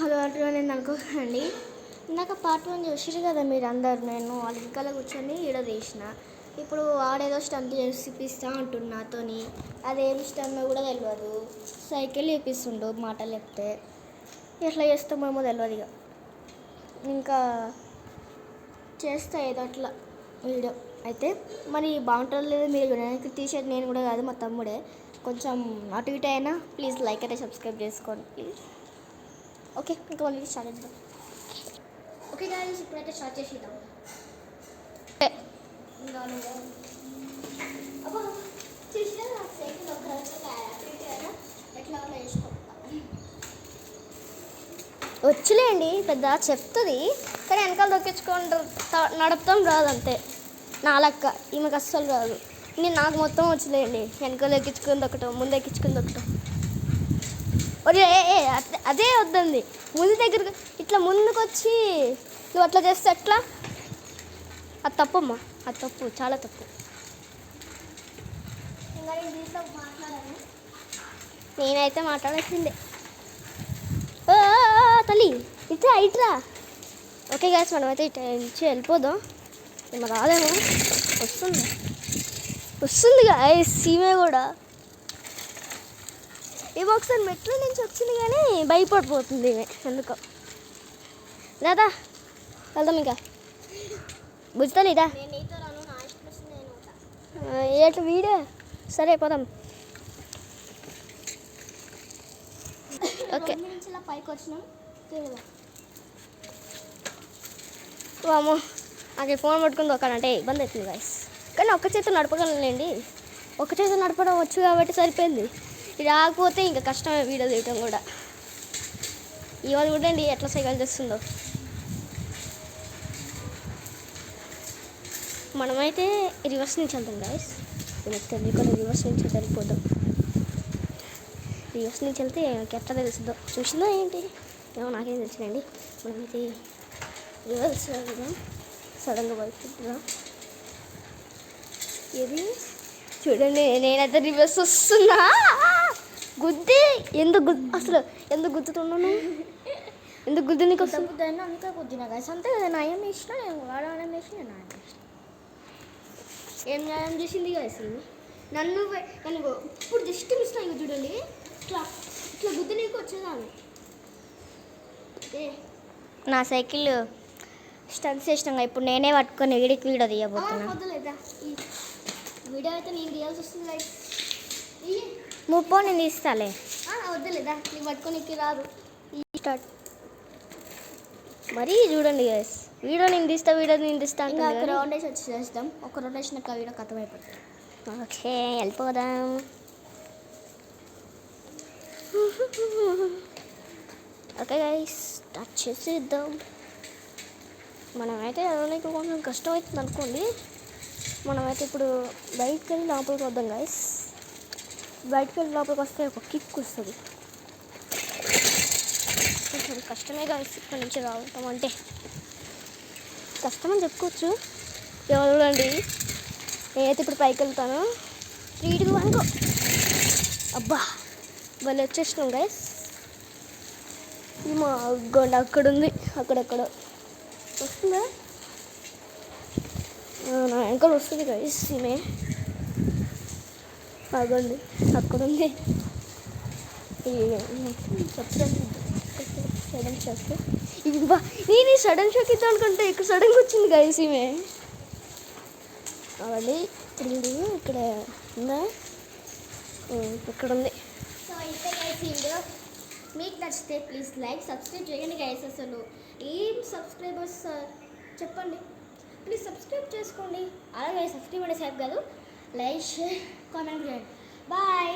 Hello అటు నేను అనుకోకండి. ఇందాక పార్ట్ 1 చూసిరు కదా మీరు అందరు. నేను వాళ్ళ వెనకాల కూర్చొని ఈడ తీసిన. ఇప్పుడు వాడేదో స్టంట్ చేసిపిస్తా అంటున్నా నాతోని. అదేం స్టంట్ కూడా తెలియదు. సైకిల్ చేపిస్తుండు మాటలు చెప్తే. ఎట్లా చేస్తామేమో తెలియదు. ఇక ఇంకా చేస్తా ఏదో అట్లా వీడియో అయితే మరి బాగుంటుంది లేదు. మీరు చూడడానికి టీషర్ట్ నేను కూడా కాదు, మా తమ్ముడే. కొంచెం అటు ఇటు అయినా ప్లీజ్ లైక్ అయితే సబ్స్క్రైబ్ చేసుకోండి ప్లీజ్. ఓకే, ఇంకా మళ్ళీ స్టార్ట్ చేద్దాం. ఓకే గాయ్స్, ఇప్పుడైతే స్టార్ట్ చేసేద్దాం. అబ్బా చూసినా సైకిల్ ఒక ఎట్లా అట్లా వేసుకుంటాం. వచ్చులేండి, పెద్ద చెప్తుంది కానీ వెనకాల దొక్కించుకొని నడపడం రాదు అంతే. నా లెక్క ఈమెకు అస్సలు రాదు. నేను నాకు మొత్తం వచ్చులేండి. వెనకాల ఎక్కించుకొని దొక్కటం, ముందు ఎక్కించుకొని దొక్కటం. ఒరే అదే వద్దండి. ముందు దగ్గరకు ఇట్లా ముందుకు వచ్చి నువ్వు అట్లా చేస్తే ఎట్లా? అది తప్పమ్మా, అది తప్పు, చాలా తప్పు. నేనైతే మాట్లాడాల్సిందే. తల్లి ఇట్రా ఇట్రా. ఓకే గాయ్స్, మనమైతే ఇటు నుంచి వెళ్ళిపోదాం. ఏమో రాదేమో, వస్తుంది గాయ్స్. సీమే కూడా ఏమో ఒకసారి మెట్రో నుంచి వచ్చింది కానీ భయపడిపోతుంది ఎందుకో. దాదా వెళ్దాం ఇంకా. బుజ్జుతా లేదా ఏట వీడియో? సరే పోదాం. ఓకే పైకి వచ్చినాం. వామో, నాకు ఫోన్ పట్టుకుని దొక్కాలంటే ఇబ్బంది అవుతుంది గాయస్. కానీ ఒక్క చేత నడపగలనండి. ఒక చేత నడపడం వచ్చు కాబట్టి సరిపోయింది. ఇది రాకపోతే ఇంకా కష్టమే వీడియో తీయటం కూడా. ఇవాళ చూడండి ఎట్లా సైకిల్ చేస్తుందో. మనమైతే రివర్స్ నుంచి వెళ్తాం గాయస్. మీకు తెలియకుండా రివర్స్ నుంచి వెళ్ళిపోదాం. రివర్స్ నుంచి వెళ్తే ఎట్లా తెలుస్తుందో చూసిందో ఏంటి ఏమో నాకేం తెలిసిందండి. మనమైతే రివర్స్ వెళ్దాం. సడన్గా బయటకుదా ఇది చూడండి. నేనైతే రివర్స్ వస్తున్నా. గుద్ది అసలు ఎందుకు గుద్దుతున్నాను? ఎందుకు గుద్ది? నీకు గుద్దాను అంతే గుద్దినా గాయస్. అంతే కదా, న్యాయం వేసినా నేను వాడాలని వేసి నేను న్యాయం చేసిన. ఏం న్యాయం చేసింది గాయస్? నన్ను ఇప్పుడు జస్ట్ మిస్ అయ్యి చూడండి. ఇట్లా ఇట్లా గుద్ది నీకు వచ్చేదాన్ని. నా సైకిల్ స్టంట్స్ చేసినాం. ఇప్పుడు నేనే పట్టుకొని వీడికి వీడియో తీయబోతున్నా. వద్దులేదా ఈ వీడియో అయితే నేను తీయాల్సి వస్తుంది గాయస్. ముప్పో నేను తీస్తాలే. వద్దులేదా నీకు పట్టుకోనికి రాదు. స్టార్ట్ మరీ చూడండి గాయస్. వీడియో నేను తీస్తా ఇంకా ఒక రౌండ్ వేసి వచ్చి చేస్తాం. ఒక రౌండ్ వేసినాక వీడియో కథం అయిపోతుంది. ఓకే వెళ్ళిపోదాం. ఓకే గాయస్, స్టార్ట్ చేసేద్దాం. మనమైతే నీకు కొంచెం కష్టం అవుతుంది అనుకోండి. మనమైతే ఇప్పుడు బయటకు వెళ్ళి లోపలికి వద్దాం గాయస్. బయటకు వెళ్ళి లోపలికి వస్తే ఒక కిక్ వస్తుంది. కొంచెం కష్టమే గాయస్ ఇక్కడ నుంచి రావటం అంటే. కష్టమని చెప్పుకోవచ్చు. ఎవరు చూడండి, నేనైతే ఇప్పుడు పైకి వెళ్తాను. 3 2 1 గో. అబ్బా వాళ్ళు వచ్చేసినాం గాయస్. మా గొండ అక్కడుంది, అక్కడెక్కడ వస్తుందా? నా వెనకాల వస్తుంది గాయస్. ఈమె అగండి అక్కడుంది. Sudden shock. నేను సడన్ షాక్ ఇద్దాం అనుకుంటే ఇక్కడ సడన్గా వచ్చింది గాయస్ ఈమె. అవండి ఇక్కడ ఉందా? ఇక్కడ ఉంది. సో అయితే గాయస్ ఈ వీడియో మీకు నచ్చితే ప్లీజ్ లైక్ సబ్స్క్రైబ్ చేయండి గాయస్. అసలు ఏం సబ్స్క్రైబర్స్ చెప్పండి, ప్లీజ్ సబ్స్క్రైబ్ చేసుకోండి. అలాగే సబ్స్క్రైబ్ అంటే సేఫ్ కాదు, లైక్ షేర్ కామెంట్ చేయండి. బాయ్.